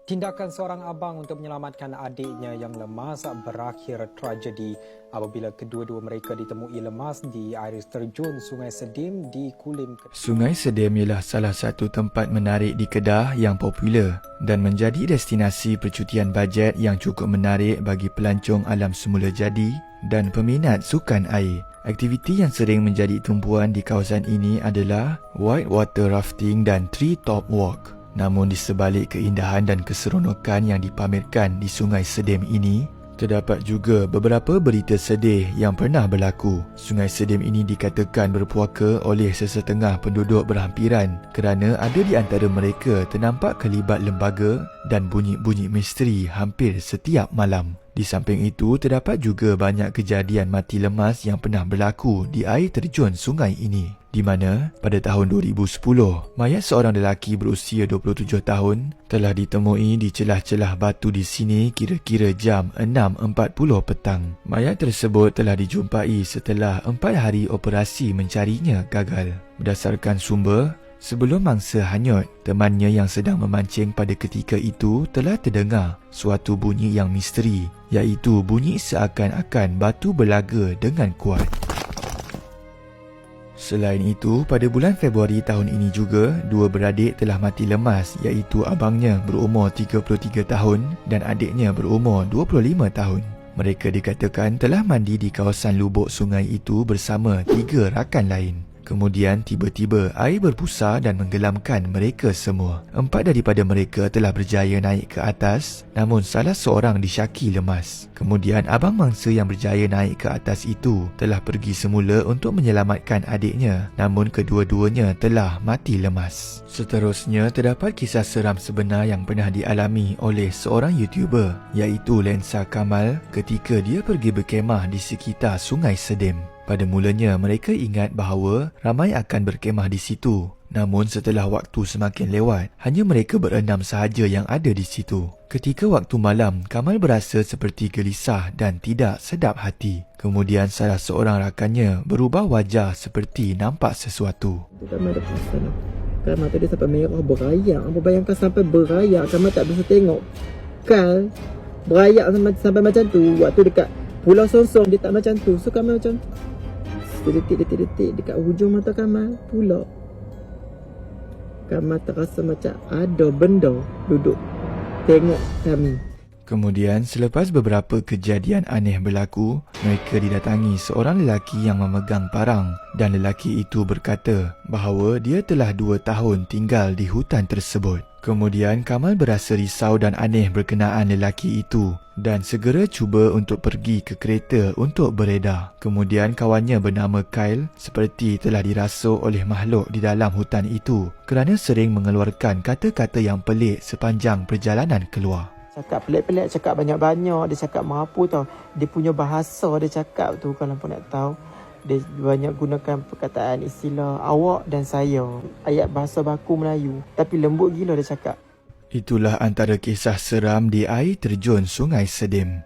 Tindakan seorang abang untuk menyelamatkan adiknya yang lemas berakhir tragedi apabila kedua-dua mereka ditemui lemas di air terjun Sungai Sedim di Kulim. Sungai Sedim ialah salah satu tempat menarik di Kedah yang popular dan menjadi destinasi percutian bajet yang cukup menarik bagi pelancong alam semula jadi dan peminat sukan air. Aktiviti yang sering menjadi tumpuan di kawasan ini adalah whitewater rafting dan tree top walk. Namun di sebalik keindahan dan keseronokan yang dipamerkan di Sungai Sedim ini, terdapat juga beberapa berita sedih yang pernah berlaku. Sungai Sedim ini dikatakan berpuaka oleh sesetengah penduduk berhampiran kerana ada di antara mereka ternampak kelibat lembaga dan bunyi-bunyi misteri hampir setiap malam. Di samping itu, terdapat juga banyak kejadian mati lemas yang pernah berlaku di air terjun sungai ini, di mana pada tahun 2010, mayat seorang lelaki berusia 27 tahun telah ditemui di celah-celah batu di sini kira-kira jam 6.40 petang. Mayat tersebut telah dijumpai setelah 4 hari operasi mencarinya gagal. Berdasarkan sumber, sebelum mangsa hanyut, temannya yang sedang memancing pada ketika itu telah terdengar suatu bunyi yang misteri, iaitu bunyi seakan-akan batu berlaga dengan kuat. Selain itu, pada bulan Februari tahun ini juga, dua beradik telah mati lemas, iaitu abangnya berumur 33 tahun dan adiknya berumur 25 tahun. Mereka dikatakan telah mandi di kawasan lubuk sungai itu bersama 3 rakan lain. Kemudian tiba-tiba air berpusar dan menggelamkan mereka semua. 4 daripada mereka telah berjaya naik ke atas, namun salah seorang disyaki lemas. Kemudian abang mangsa yang berjaya naik ke atas itu telah pergi semula untuk menyelamatkan adiknya, namun kedua-duanya telah mati lemas. Seterusnya, terdapat kisah seram sebenar yang pernah dialami oleh seorang YouTuber, iaitu Lensa Kamal ketika dia pergi berkemah di sekitar Sungai Sedim. Pada mulanya, mereka ingat bahawa ramai akan berkemah di situ. Namun setelah waktu semakin lewat, hanya mereka berenam sahaja yang ada di situ. Ketika waktu malam, Kamal berasa seperti gelisah dan tidak sedap hati. Kemudian salah seorang rakannya berubah wajah seperti nampak sesuatu. Kamal dah perasan. Kamal tadi sampai merah berayak. Apa bayangkan sampai berayak, Kamal tak bisa tengok. Kal berayak sampai macam tu. Waktu dekat Pulau Sonsong dia tak macam tu. So Kamal macam detik-detik dekat hujung mata Kamal pula. Kamal terasa macam ada benda duduk tengok kami. Kemudian, selepas beberapa kejadian aneh berlaku, mereka didatangi seorang lelaki yang memegang parang dan lelaki itu berkata bahawa dia telah 2 tahun tinggal di hutan tersebut. Kemudian, Kamal berasa risau dan aneh berkenaan lelaki itu dan segera cuba untuk pergi ke kereta untuk beredar. Kemudian, kawannya bernama Kyle seperti telah dirasuk oleh makhluk di dalam hutan itu kerana sering mengeluarkan kata-kata yang pelik sepanjang perjalanan keluar. Cakap pelik-pelik, cakap banyak-banyak. Dia cakap apa tau. Dia punya bahasa dia cakap tu, kalau pun nak tahu. Dia banyak gunakan perkataan istilah awak dan saya. Ayat bahasa baku Melayu. Tapi lembut gila dia cakap. Itulah antara kisah seram di air terjun Sungai Sedim.